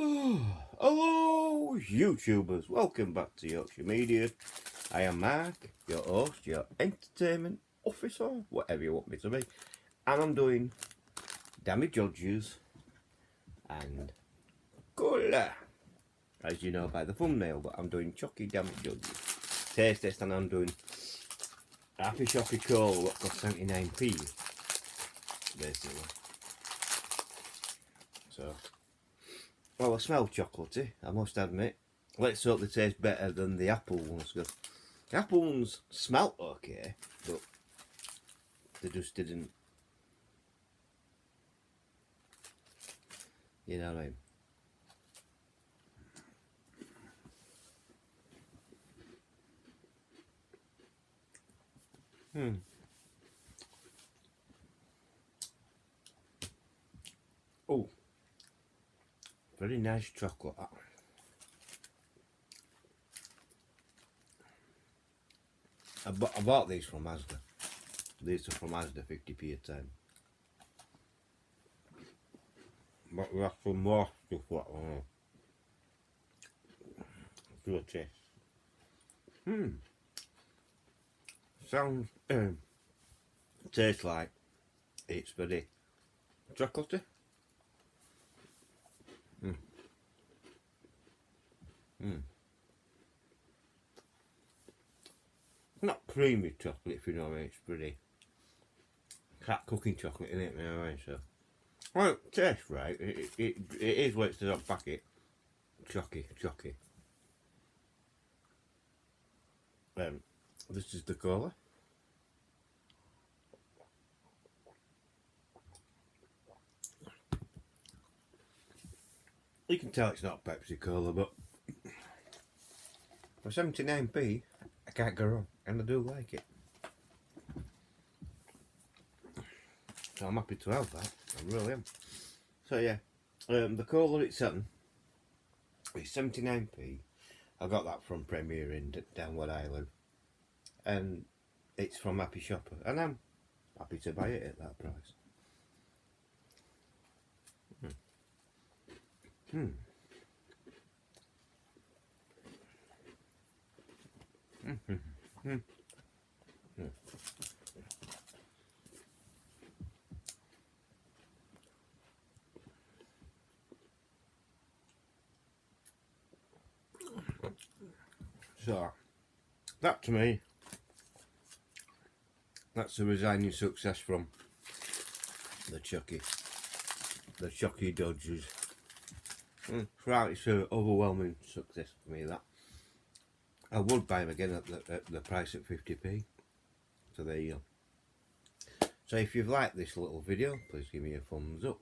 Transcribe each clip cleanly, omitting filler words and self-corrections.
Hello YouTubers, welcome back to Yorkshire Media. I am Mark, your host, your entertainment officer, whatever you want me to be. And I'm doing damage judges and colour, as you know by the thumbnail, but I'm doing choccie damage judges. Taste test, and I'm doing Happy Shoppy Cola, what cost 79p, basically. So, well, I smell chocolatey, I must admit. Let's hope they taste better than the apple ones, because the apple ones smelt okay, but they just didn't, you know what I mean. Oh, very nice chocolate. I bought these from Asda. These are from Asda, 50p a time. But we have some more stuff like that. Do a taste. Sounds, tastes like it's very chocolatey. Not creamy chocolate, if you know what I mean. It's pretty cat cooking chocolate, isn't it? You know what I mean? So, well, it tastes right. It is what it says on the packet. Choccie. This is the cola. You can tell it's not Pepsi Cola, but for 79p, I can't go wrong, and I do like it. So I'm happy to have that. I really am. So yeah, the cola itself is 79p. I got that from Premier in down where I live, and it's from Happy Shopper, and I'm happy to buy it at that price. So, that to me, that's a resigning success from the choccie dodgers. Right, it's an overwhelming success for me, that. I would buy them again at the price at 50p. So there you go. So if you've liked this little video, please give me a thumbs up.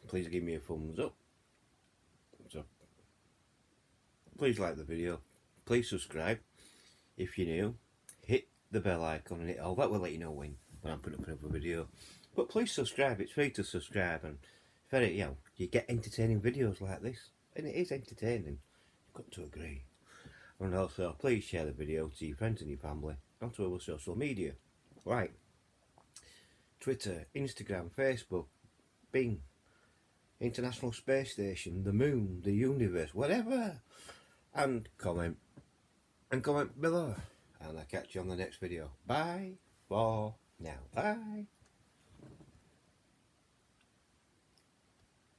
Please give me a thumbs up. So please like the video. Please subscribe if you're new. Hit the bell icon and hit all. That will let you know when I'm putting up another video. But please subscribe. It's free to subscribe, and very, you get entertaining videos like this, and it is entertaining. You've got to agree. And also, please share the video to your friends and your family onto other social media, like Twitter, Instagram, Facebook, Bing, International Space Station, the Moon, the Universe, whatever. And comment below. And I'll catch you on the next video. Bye for now. Bye.